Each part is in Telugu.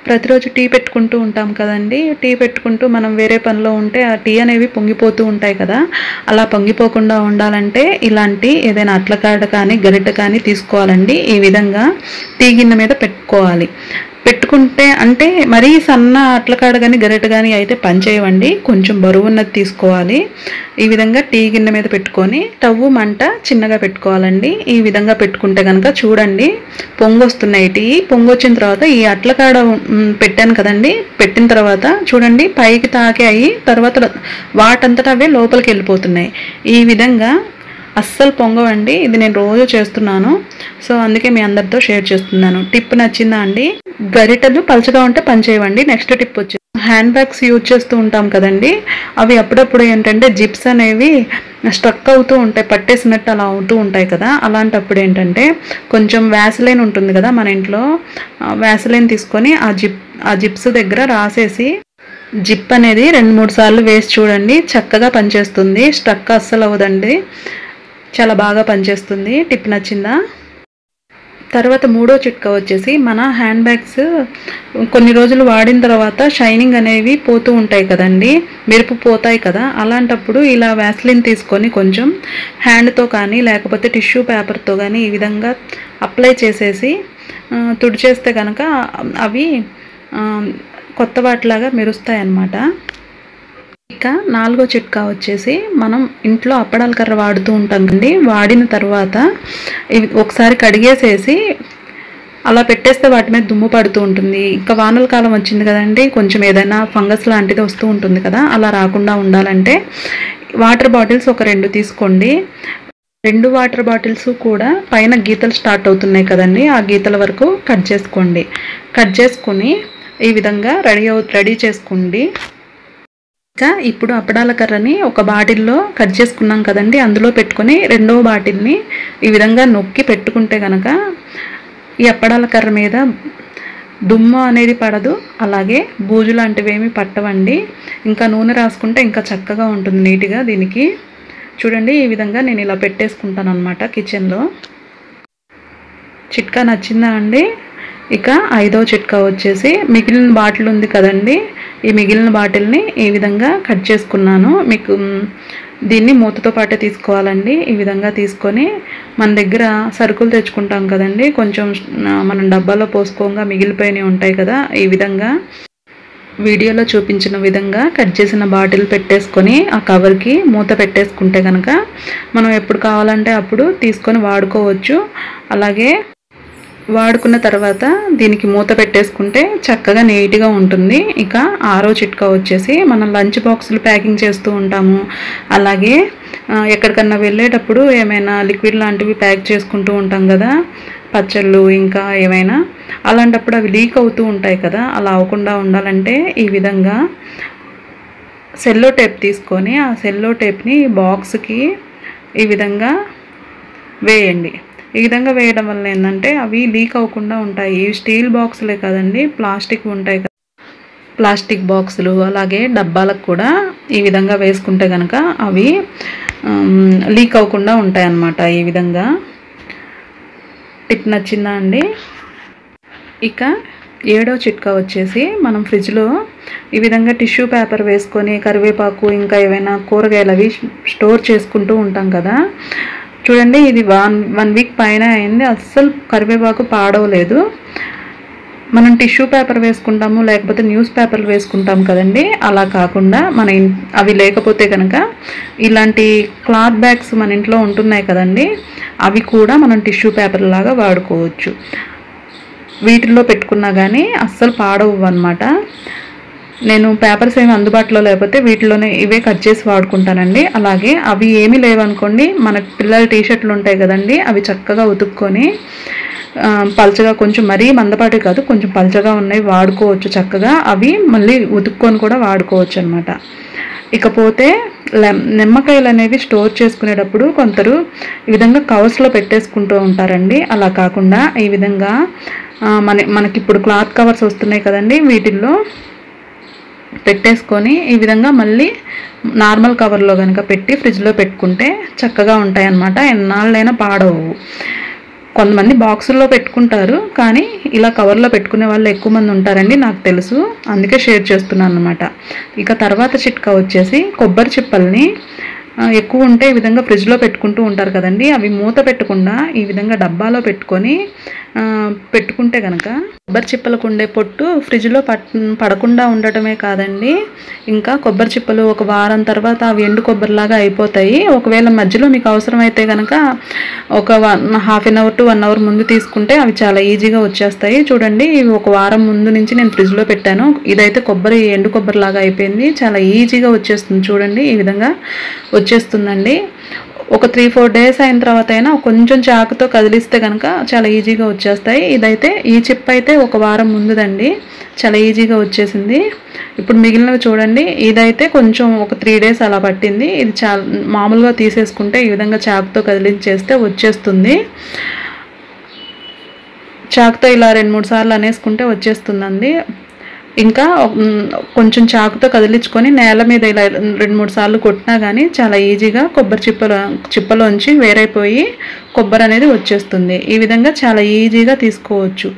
ప్రతిరోజు టీ పెట్టుకుంటూ ఉంటాం కదండి. టీ పెట్టుకుంటూ మనం వేరే పనిలో ఉంటే ఆ టీ అనేవి పొంగిపోతూ ఉంటాయి కదా. అలా పొంగిపోకుండా ఉండాలంటే ఇలాంటి ఏదైనా అట్లకాడ కానీ గరిటె కానీ తీసుకోవాలండి. ఈ విధంగా టీ గిన్నె మీద పెట్టుకోవాలి. పెట్టుకుంటే అంటే మరీ సన్న అట్లకాడ కానీ గరిటె కానీ అయితే పనిచేయవండి. కొంచెం బరువున్నది తీసుకోవాలి. ఈ విధంగా టీ గిన్నె మీద పెట్టుకొని టవ్వు మంట చిన్నగా పెట్టుకోవాలండి. ఈ విధంగా పెట్టుకుంటే కనుక చూడండి పొంగొస్తున్నాయి. టీ పొంగొచ్చిన తర్వాత ఈ అట్లకాడ పెట్టాను కదండి, పెట్టిన తర్వాత చూడండి పైకి తాకాయి, తర్వాత వాటంతటా అవే లోపలికి వెళ్ళిపోతున్నాయి. ఈ విధంగా అస్సలు పొంగవండి. ఇది నేను రోజు చేస్తున్నాను. సో అందుకే మీ అందరితో షేర్ చేస్తున్నాను. టిప్ నచ్చిందా అండి? గరిటెలు పలచగా ఉంటే పనిచేయవండి. నెక్స్ట్ టిప్ వచ్చి హ్యాండ్ బ్యాగ్స్ యూజ్ చేస్తూ ఉంటాం కదండి. అవి అప్పుడప్పుడు ఏంటంటే జిప్స్ అనేవి స్ట్రక్ అవుతూ ఉంటాయి, పట్టేసినట్టు అలా అవుతూ ఉంటాయి కదా. అలాంటప్పుడు ఏంటంటే కొంచెం వ్యాసలైన్ ఉంటుంది కదా మన ఇంట్లో, వ్యాసలైన్ తీసుకొని ఆ జిప్స్ దగ్గర రాసేసి జిప్ అనేది 2-3 సార్లు వేసి చూడండి, చక్కగా పనిచేస్తుంది. స్ట్రక్ అస్సలు అవ్వదండి, చాలా బాగా పనిచేస్తుంది. టిప్ నచ్చిందా? తర్వాత మూడో చిట్కా వచ్చేసి మన హ్యాండ్ బ్యాగ్స్ కొన్ని రోజులు వాడిన తర్వాత షైనింగ్ అనేవి పోతూ ఉంటాయి కదండి, మెరుపు పోతాయి కదా. అలాంటప్పుడు ఇలా వ్యాస్లిన్ తీసుకొని కొంచెం హ్యాండ్తో కానీ లేకపోతే టిష్యూ పేపర్తో కానీ ఈ విధంగా అప్లై చేసేసి తుడిచేస్తే కనుక అవి కొత్త వాటిలాగా మెరుస్తాయి అన్నమాట. ఇక నాలుగో చిట్కా వచ్చేసి మనం ఇంట్లో అప్పడాల కర్ర వాడుతూ ఉంటాం కండి. వాడిన తర్వాత ఇవి ఒకసారి కడిగేసేసి అలా పెట్టేస్తే వాటి మీద దుమ్ము పడుతూ ఉంటుంది. ఇంకా వానల కాలం వచ్చింది కదండి, కొంచెం ఏదైనా ఫంగస్ లాంటిది వస్తూ ఉంటుంది కదా. అలా రాకుండా ఉండాలంటే వాటర్ బాటిల్స్ ఒక 2 తీసుకోండి. 2 వాటర్ బాటిల్స్ కూడా పైన గీతలు స్టార్ట్ అవుతున్నాయి కదండి, ఆ గీతల వరకు కట్ చేసుకోండి. కట్ చేసుకొని ఈ విధంగా రెడీ చేసుకోండి. ఇంకా ఇప్పుడు అప్పడాల కర్రని ఒక బాటిల్లో కట్ చేసుకున్నాం కదండి, అందులో పెట్టుకొని రెండవ బాటిల్ని ఈ విధంగా నొక్కి పెట్టుకుంటే కనుక ఈ అప్పడాల కర్ర మీద దుమ్ము అనేది పడదు, అలాగే బూజు లాంటివి ఏమి పట్టవండి. ఇంకా నూనె రాసుకుంటే ఇంకా చక్కగా ఉంటుంది నీట్గా. దీనికి చూడండి ఈ విధంగా నేను ఇలా పెట్టేసుకుంటాను అనమాట కిచెన్లో. చిట్కా నచ్చిందా అండి? ఇక 5వ చిట్కా వచ్చేసి మిగిలిన బాటిల్ ఉంది కదండి, ఈ మిగిలిన బాటిల్ని ఈ విధంగా కట్ చేసుకున్నాను. మీకు దీన్ని మూతతో పాటే తీసుకోవాలండి. ఈ విధంగా తీసుకొని మన దగ్గర సరుకులు తెచ్చుకుంటాం కదండి, కొంచెం మనం డబ్బాలో పోసుకోగా మిగిలిపోయినవి ఉంటాయి కదా. ఈ విధంగా వీడియోలో చూపించిన విధంగా కట్ చేసిన బాటిల్ పెట్టేసుకొని ఆ కవర్కి మూత పెట్టేసుకుంటే కనుక మనం ఎప్పుడు కావాలంటే అప్పుడు తీసుకొని వాడుకోవచ్చు. అలాగే వాడుకున్న తర్వాత దీనికి మూత పెట్టేసుకుంటే చక్కగా నీట్గా ఉంటుంది. ఇక 6వ చిట్కా వచ్చేసి మనం లంచ్ బాక్సులు ప్యాకింగ్ చేస్తూ ఉంటాము, అలాగే ఎక్కడికన్నా వెళ్ళేటప్పుడు ఏమైనా లిక్విడ్ లాంటివి ప్యాక్ చేసుకుంటూ ఉంటాం కదా, పచ్చళ్ళు ఇంకా ఏమైనా. అలాంటప్పుడు అవి లీక్ అవుతూ ఉంటాయి కదా. అలా అవ్వకుండా ఉండాలంటే ఈ విధంగా సెల్లో టేప్ తీసుకొని ఆ సెల్లో టేప్ని బాక్స్కి ఈ విధంగా వేయండి. ఈ విధంగా వేయడం వల్ల ఏంటంటే అవి లీక్ అవ్వకుండా ఉంటాయి. ఇవి స్టీల్ బాక్సులే కదండి, ప్లాస్టిక్ ఉంటాయి కదా, ప్లాస్టిక్ బాక్సులు అలాగే డబ్బాలకు కూడా ఈ విధంగా వేసుకుంటే కనుక అవి లీక్ అవ్వకుండా ఉంటాయి అన్నమాట. ఈ విధంగా టిప్ నచ్చిందా అండి? ఇక 7వ చిట్కా వచ్చేసి మనం ఫ్రిడ్జ్లో ఈ విధంగా టిష్యూ పేపర్ వేసుకొని కరివేపాకు ఇంకా ఏవైనా కూరగాయలు అవి స్టోర్ చేసుకుంటూ ఉంటాం కదా. చూడండి ఇది 1 వీక్ పైన అయింది, అస్సలు కరివేపాకు పాడవలేదు. మనం టిష్యూ పేపర్ వేసుకుంటాము లేకపోతే న్యూస్ పేపర్లు వేసుకుంటాం కదండి, అలా కాకుండా అవి లేకపోతే కనుక ఇలాంటి క్లాత్ బ్యాగ్స్ మన ఇంట్లో ఉంటున్నాయి కదండి, అవి కూడా మనం టిష్యూ పేపర్ లాగా వాడుకోవచ్చు. వీటిల్లో పెట్టుకున్నా కానీ అస్సలు పాడవు అన్నమాట. నేను పేపర్స్ ఏమి అందుబాటులో లేకపోతే వీటిలోనే ఇవే కట్ చేసి వాడుకుంటానండి. అలాగే అవి ఏమీ లేవనుకోండి, మన పిల్లల టీషర్ట్లు ఉంటాయి కదండి, అవి చక్కగా ఉతుక్కొని పల్చగా కొంచెం మరీ మందపాటి కాదు, కొంచెం పల్చగా ఉన్నాయి వాడుకోవచ్చు చక్కగా. అవి మళ్ళీ ఉతుక్కొని కూడా వాడుకోవచ్చు అనమాట. ఇకపోతే నిమ్మకాయలు అనేవి స్టోర్ చేసుకునేటప్పుడు కొందరు ఈ విధంగా కవర్స్లో పెట్టేసుకుంటూ ఉంటారండి. అలా కాకుండా ఈ విధంగా మనకి ఇప్పుడు క్లాత్ కవర్స్ వస్తున్నాయి కదండి, వీటిల్లో పెట్టేసుకొని ఈ విధంగా మళ్ళీ నార్మల్ కవర్లో కనుక పెట్టి ఫ్రిడ్జ్లో పెట్టుకుంటే చక్కగా ఉంటాయి అన్నమాట. ఎన్నాళ్ళైనా పాడవు. కొంతమంది బాక్సుల్లో పెట్టుకుంటారు, కానీ ఇలా కవర్లో పెట్టుకునే వాళ్ళు ఎక్కువ మంది ఉంటారండి, నాకు తెలుసు, అందుకే షేర్ చేస్తున్నాను అనమాట. ఇక తర్వాత చిట్కా వచ్చేసి కొబ్బరి చిప్పల్ని ఎక్కువ ఉంటే ఈ విధంగా ఫ్రిడ్జ్లో పెట్టుకుంటూ ఉంటారు కదండి, అవి మూత పెట్టకుండా ఈ విధంగా డబ్బాలో పెట్టుకొని పెట్టుకుంటే కనుక కొబ్బరి చిప్పలకు ఉండే పొట్టు ఫ్రిడ్జ్లో పడకుండా ఉండటమే కాదండి, ఇంకా కొబ్బరి చిప్పలు ఒక వారం తర్వాత అవి ఎండు కొబ్బరిలాగా అయిపోతాయి. ఒకవేళ మధ్యలో మీకు అవసరమైతే కనుక ఒక half an hour to 1 hour ముందు తీసుకుంటే అవి చాలా ఈజీగా వచ్చేస్తాయి. చూడండి, ఇవి ఒక వారం ముందు నుంచి నేను ఫ్రిడ్జ్లో పెట్టాను. ఇదైతే ఎండు కొబ్బరిలాగా అయిపోయింది, చాలా ఈజీగా వచ్చేస్తుంది. చూడండి, ఈ విధంగా వచ్చేస్తుందండి. ఒక 3-4 డేస్ అయిన తర్వాత అయినా కొంచెం చాకుతో కదిలిస్తే కనుక చాలా ఈజీగా వచ్చేస్తాయి. ఇదైతే ఈ చిప్ అయితే ఒక వారం ముందుదండి, చాలా ఈజీగా వచ్చేసింది. ఇప్పుడు మిగిలినవి చూడండి, ఇదైతే కొంచెం ఒక 3 డేస్ అలా పట్టింది. ఇది చాలా మామూలుగా తీసేసుకుంటే ఈ విధంగా చాకుతో కదిలించేస్తే వచ్చేస్తుంది. చాకుతో ఇలా 2-3 సార్లు అనేసుకుంటే వచ్చేస్తుందండి. ఇంకా కొంచెం చాకుతో కదిలించుకొని నేల మీద ఇలా 2-3 సార్లు కొట్టినా కానీ చాలా ఈజీగా కొబ్బరి చిప్పలోంచి వేరైపోయి కొబ్బరి అనేది వచ్చేస్తుంది. ఈ విధంగా చాలా ఈజీగా తీసుకోవచ్చు.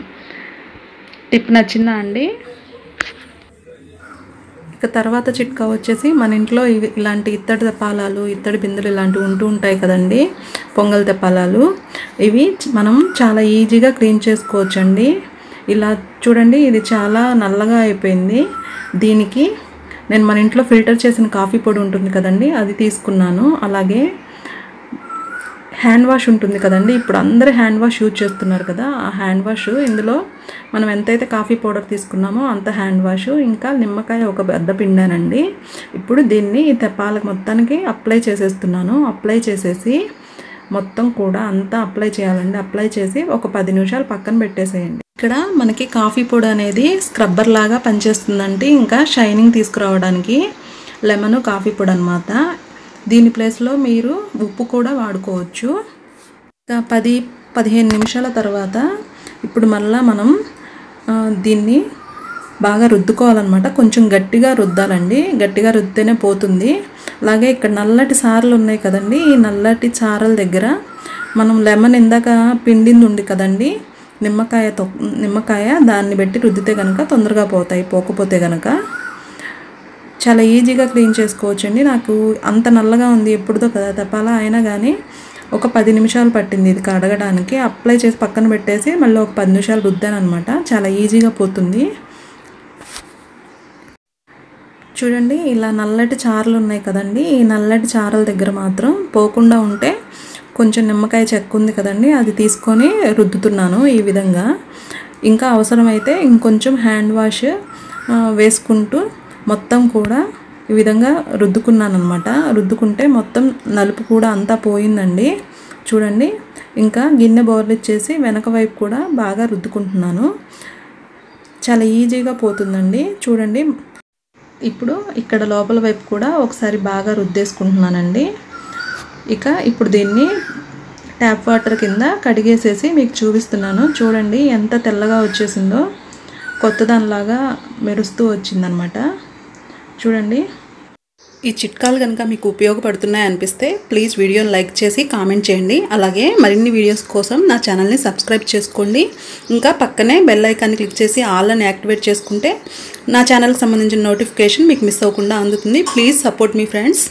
టిప్ నచ్చిందా అండి? ఇక తర్వాత చిట్కా వచ్చేసి మన ఇంట్లో ఇలాంటి ఇత్తడి తెప్పాలాలు, ఇత్తడి బిందెలు ఇలాంటివి ఉంటూ ఉంటాయి కదండి, పొంగల్ తెప్పాలాలు. ఇవి మనం చాలా ఈజీగా క్లీన్ చేసుకోవచ్చండి. ఇలా చూడండి, ఇది చాలా నల్లగా అయిపోయింది. దీనికి నేను మన ఇంట్లో ఫిల్టర్ చేసిన కాఫీ పొడి ఉంటుంది కదండి, అది తీసుకున్నాను. అలాగే హ్యాండ్ వాష్ ఉంటుంది కదండి, ఇప్పుడు అందరూ హ్యాండ్ వాష్ యూజ్ చేస్తున్నారు కదా, ఆ హ్యాండ్ వాష్ ఇందులో మనం ఎంతైతే కాఫీ పౌడర్ తీసుకున్నామో అంత హ్యాండ్ వాష్, ఇంకా నిమ్మకాయ ఒక బద్ద పిండానండి. ఇప్పుడు దీన్ని ఈ తెప్పాలకు మొత్తానికి అప్లై చేసేస్తున్నాను. అప్లై చేసేసి మొత్తం కూడా అంతా అప్లై చేయాలండి. అప్లై చేసి ఒక 10 నిమిషాలు పక్కన పెట్టేసేయండి. ఇక్కడ మనకి కాఫీ పొడి అనేది స్క్రబ్బర్ లాగా పనిచేస్తుందండి, ఇంకా షైనింగ్ తీసుకురావడానికి. లెమన్ కాఫీ పొడి అనమాట. దీని ప్లేస్లో మీరు ఉప్పు కూడా వాడుకోవచ్చు. ఇంకా 10-15 నిమిషాల తర్వాత ఇప్పుడు మళ్ళీ మనం దీన్ని బాగా రుద్దుకోవాలన్నమాట. కొంచెం గట్టిగా రుద్దాలండి, గట్టిగా రుద్దితేనే పోతుంది. అలాగే ఇక్కడ నల్లటి చారలు ఉన్నాయి కదండి, ఈ నల్లటి చారల దగ్గర మనం లెమన్ ఇందాక పిండింది ఉంది కదండి, నిమ్మకాయ దాన్ని బట్టి రుద్దితే కనుక తొందరగా పోతాయి. పోకపోతే కనుక చాలా ఈజీగా క్లీన్ చేసుకోవచ్చండి. నాకు అంత నల్లగా ఉంది, ఎప్పుడుదో కదా తెప్పాలా, అయినా కానీ ఒక 10 నిమిషాలు పట్టింది ఇది కడగడానికి. అప్లై చేసి పక్కన పెట్టేసి మళ్ళీ ఒక 10 నిమిషాలు రుద్దాను అనమాట. చాలా ఈజీగా పోతుంది. చూడండి, ఇలా నల్లటి చారలు ఉన్నాయి కదండి, ఈ నల్లటి చారల దగ్గర మాత్రం పోకుండా ఉంటే కొంచెం నిమ్మకాయ చెక్క ఉంది కదండి, అది తీసుకొని రుద్దుతున్నాను ఈ విధంగా. ఇంకా అవసరమైతే ఇంకొంచెం హ్యాండ్ వాష్ వేసుకుంటూ మొత్తం కూడా ఈ విధంగా రుద్దుకున్నాను అనమాట. రుద్దుకుంటే మొత్తం నలుపు కూడా అంతా పోయిందండి. చూడండి, ఇంకా గిన్నె బోర్లిచ్చేసి వెనక వైపు కూడా బాగా రుద్దుకుంటున్నాను. చాలా ఈజీగా పోతుందండి. చూడండి, ఇప్పుడు ఇక్కడ లోపల వైపు కూడా ఒకసారి బాగా రుద్దేసుకుంటున్నానండి. ఇప్పుడు దీన్ని ట్యాప్ వాటర్ కింద కడిగేసేసి మీకు చూపిస్తున్నాను. చూడండి ఎంత తెల్లగా వచ్చేసిందో, కొత్త దానిలాగా మెరుస్తూ వచ్చిందనమాట. చూడండి, ఈ చిట్కాలు కనుక మీకు ఉపయోగపడుతున్నాయి అనిపిస్తే ప్లీజ్ వీడియోని లైక్ చేసి కామెంట్ చేయండి. అలాగే మరిన్ని వీడియోస్ కోసం నా ఛానల్ని సబ్స్క్రైబ్ చేసుకోండి. ఇంకా పక్కనే బెల్ ఐకాన్ని క్లిక్ చేసి ఆల్ అని యాక్టివేట్ చేసుకుంటే నా ఛానల్కి సంబంధించిన నోటిఫికేషన్ మీకు మిస్ అవ్వకుండా అందుతుంది. Please support me friends.